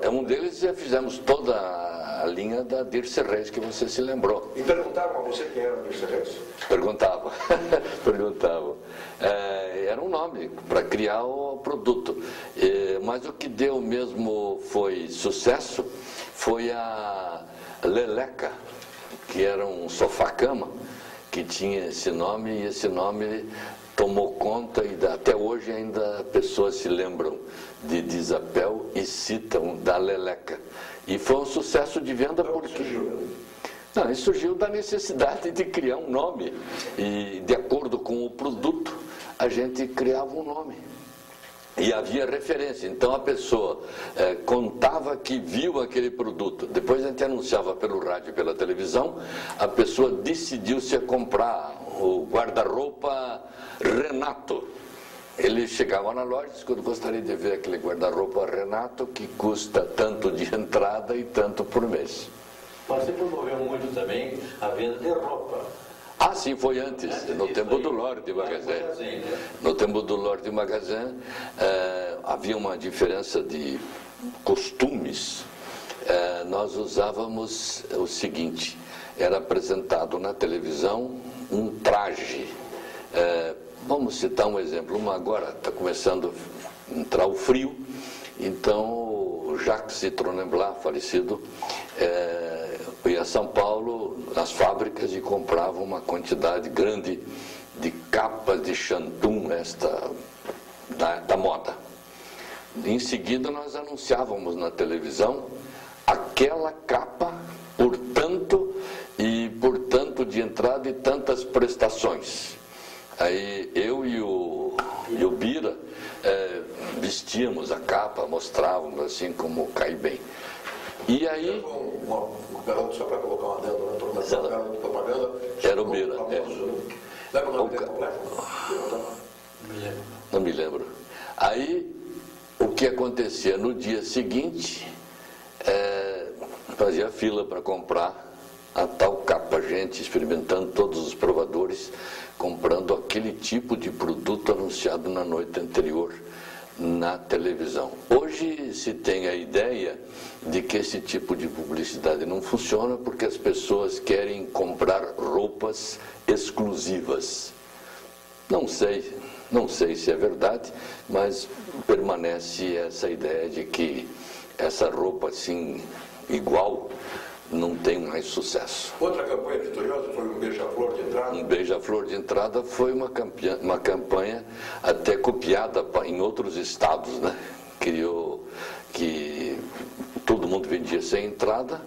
é um deles, já fizemos toda a linha da Dirce Reis, que você se lembrou. E perguntavam a você quem era a Dirce Reis? Perguntavam. Era um nome para criar o produto. Mas o que deu mesmo foi sucesso, foi a Leleca, que era um sofá-cama, que tinha esse nome, e esse nome tomou conta, e até hoje ainda pessoas se lembram de Isabel e citam da Leleca. E foi um sucesso de venda porque... Não, isso surgiu da necessidade de criar um nome, e de acordo com o produto, a gente criava um nome. E havia referência, então a pessoa contava que viu aquele produto, depois a gente anunciava pelo rádio e pela televisão, a pessoa decidiu-se a comprar o guarda-roupa Renato. Ele chegava na loja e disse que eu gostaria de ver aquele guarda-roupa Renato que custa tanto de entrada e tanto por mês. Mas você promoveu muito também a venda de roupa. Ah, sim, foi antes, no tempo do Lorde Magazine. No tempo do Lorde Magazine havia uma diferença de costumes. Nós usávamos o seguinte, era apresentado na televisão um traje. Vamos citar um exemplo. Agora está começando a entrar o frio, então Jacques Citronenblat, falecido, ia a São Paulo, nas fábricas, e comprava uma quantidade grande de capas de Shantung, da moda. Em seguida nós anunciávamos na televisão aquela capa por tanto de entrada e tantas prestações. Aí eu e o Bira vestíamos a capa, mostrávamos assim como cai bem. E aí... Um garoto, só para colocar uma adendo, né? Para começar, um garoto de propaganda... Era o Bira, Lembra o nome dele completo? Não me lembro. Aí, o que acontecia? No dia seguinte, fazia fila para comprar a tal capa, gente experimentando todos os provadores, comprando aquele tipo de produto anunciado na noite anterior na televisão. Hoje se tem a ideia de que esse tipo de publicidade não funciona porque as pessoas querem comprar roupas exclusivas. Não sei se é verdade, mas permanece essa ideia de que essa roupa assim, igual, não tem mais sucesso. Outra campanha vitoriosa foi um beija-flor de entrada? Um beija-flor de entrada foi uma campanha até copiada em outros estados, né? Criou que todo mundo vendia sem entrada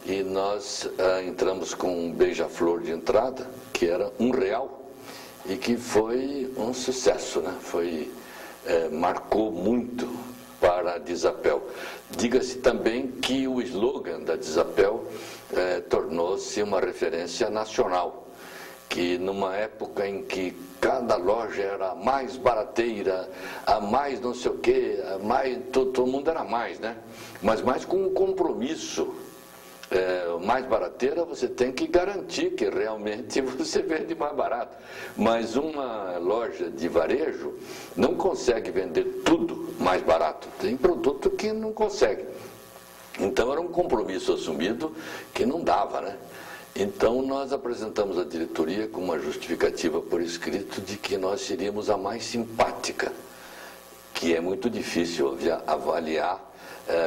e nós entramos com um beija-flor de entrada, que era R$1, e que foi um sucesso, né? Marcou muito para a Dizapel. Diga-se também que o slogan da Dizapel tornou-se uma referência nacional, que numa época em que cada loja era a mais barateira, a mais não sei o quê, a mais, todo mundo era mais, né? Mas mais com um compromisso. Mais barateira, você tem que garantir que realmente você vende mais barato. Mas uma loja de varejo não consegue vender tudo mais barato. Tem produto que não consegue. Então era um compromisso assumido que não dava, né? Então nós apresentamos à diretoria com uma justificativa por escrito de que nós seríamos a mais simpática, que é muito difícil avaliar,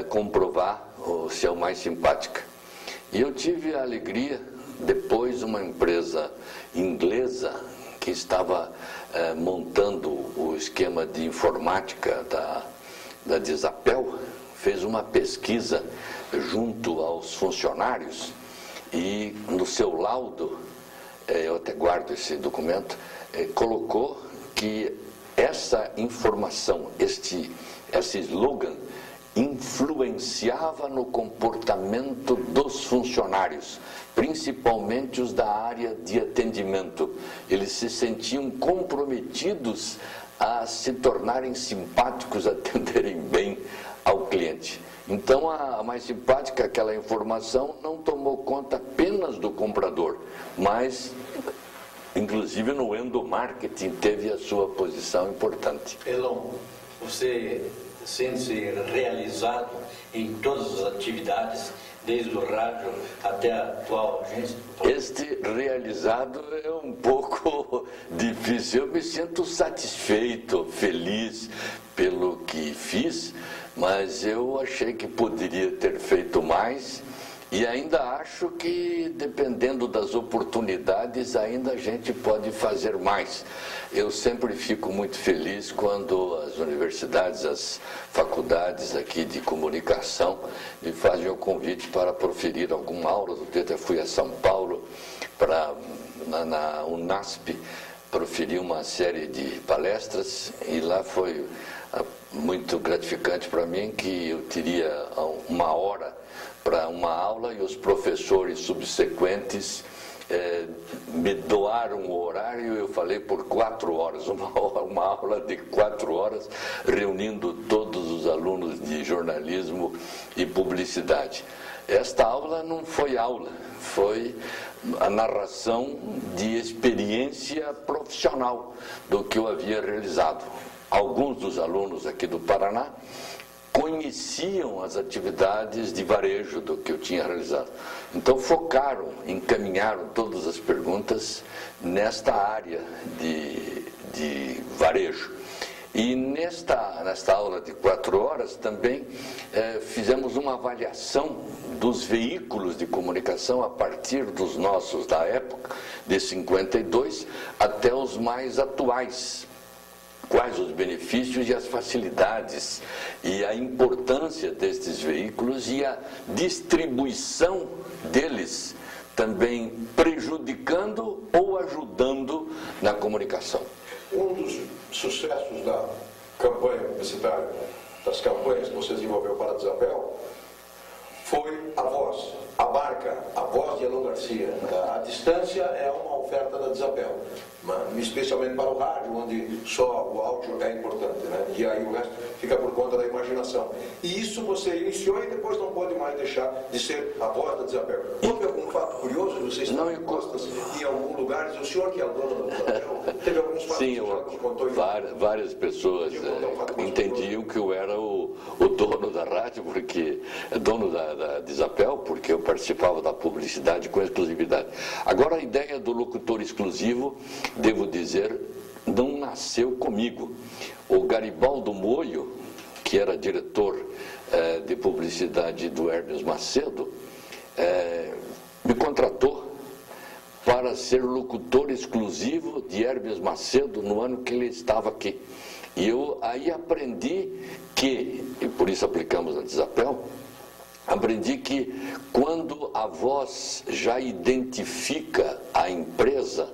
comprovar se é o mais simpática. E eu tive a alegria, depois uma empresa inglesa que estava montando o esquema de informática da Dizapel, fez uma pesquisa junto aos funcionários e no seu laudo, eu até guardo esse documento, colocou que essa informação, esse slogan, influenciava no comportamento dos funcionários, principalmente os da área de atendimento. Eles se sentiam comprometidos a se tornarem simpáticos, a atenderem bem ao cliente. Então a mais simpática, aquela informação, não tomou conta apenas do comprador, mas inclusive no endomarketing teve a sua posição importante. Elon, você sente-se realizado em todas as atividades, desde o rádio até a atual agência? Este realizado é um pouco difícil. Eu me sinto satisfeito, feliz pelo que fiz, mas eu achei que poderia ter feito mais. E ainda acho que, dependendo das oportunidades, ainda a gente pode fazer mais. Eu sempre fico muito feliz quando as universidades, as faculdades aqui de comunicação me fazem o convite para proferir alguma aula. Eu até fui a São Paulo, na Unasp, proferi uma série de palestras e lá foi muito gratificante para mim que eu teria 1 hora para uma aula e os professores subsequentes me doaram o horário. Eu falei por 4 horas, uma aula de 4 horas, reunindo todos os alunos de jornalismo e publicidade. Esta aula não foi aula, foi a narração de experiência profissional do que eu havia realizado. Alguns dos alunos aqui do Paraná conheciam as atividades de varejo do que eu tinha realizado. Então focaram, encaminharam todas as perguntas nesta área de varejo. E nesta aula de 4 horas também fizemos uma avaliação dos veículos de comunicação a partir dos nossos da época, de 52, até os mais atuais. Quais os benefícios e as facilidades e a importância destes veículos e a distribuição deles também prejudicando ou ajudando na comunicação. Um dos sucessos da campanha publicitária, das campanhas que você desenvolveu para a Desapel, foi a voz, a marca, a voz de Elon Garcia. A distância é uma oferta da Desapel, especialmente para o rádio, onde só o áudio é importante, né? E aí o resto fica por conta da imaginação. E isso você iniciou e depois não pode mais deixar de ser a voz da Desapel. Houve algum fato curioso? Vocês estão em costas em algum lugar? O senhor que é o dono da Desapel, teve alguns fatos que já nos contou? Várias pessoas entendiam que eu era o dono da rádio, porque dono da Desapel, porque eu participava da publicidade com exclusividade. Agora, a ideia do locutor exclusivo, devo dizer, não nasceu comigo. O Garibaldo Moio, que era diretor de publicidade do Hermes Macedo, me contratou para ser locutor exclusivo de Hermes Macedo no ano que ele estava aqui. E eu aí aprendi que, e por isso aplicamos a Desapel, aprendi que quando a voz já identifica a empresa,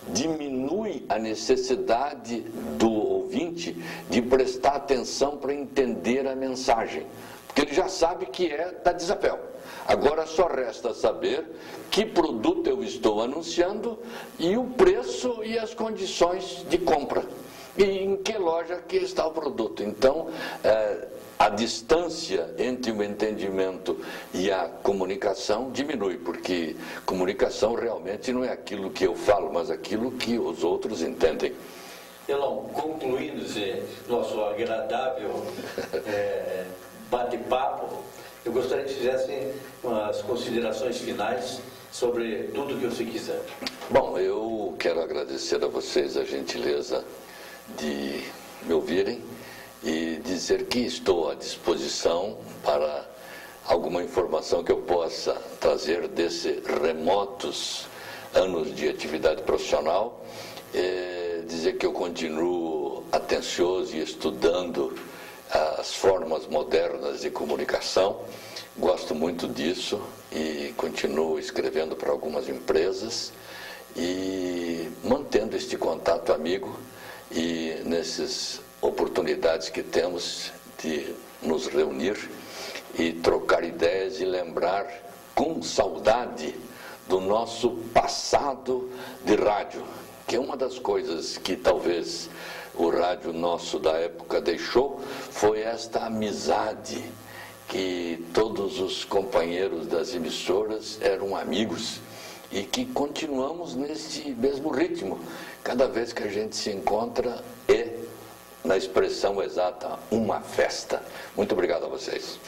diminui a necessidade do ouvinte de prestar atenção para entender a mensagem, porque ele já sabe que é da Desapel. Agora só resta saber que produto eu estou anunciando e o preço e as condições de compra. E em que loja que está o produto. Então, a distância entre o entendimento e a comunicação diminui, porque comunicação realmente não é aquilo que eu falo, mas aquilo que os outros entendem. Elon, concluindo esse nosso agradável bate-papo, eu gostaria que fizessem umas considerações finais sobre tudo que você quiser. Bom, eu quero agradecer a vocês a gentileza de me ouvirem e dizer que estou à disposição para alguma informação que eu possa trazer desses remotos anos de atividade profissional, dizer que eu continuo atencioso e estudando as formas modernas de comunicação, gosto muito disso e continuo escrevendo para algumas empresas e mantendo este contato amigo e nessas oportunidades que temos de nos reunir e trocar ideias e lembrar com saudade do nosso passado de rádio, que é uma das coisas que talvez o rádio nosso da época deixou, foi esta amizade, que todos os companheiros das emissoras eram amigos e que continuamos nesse mesmo ritmo. Cada vez que a gente se encontra é, na expressão exata, uma festa. Muito obrigado a vocês.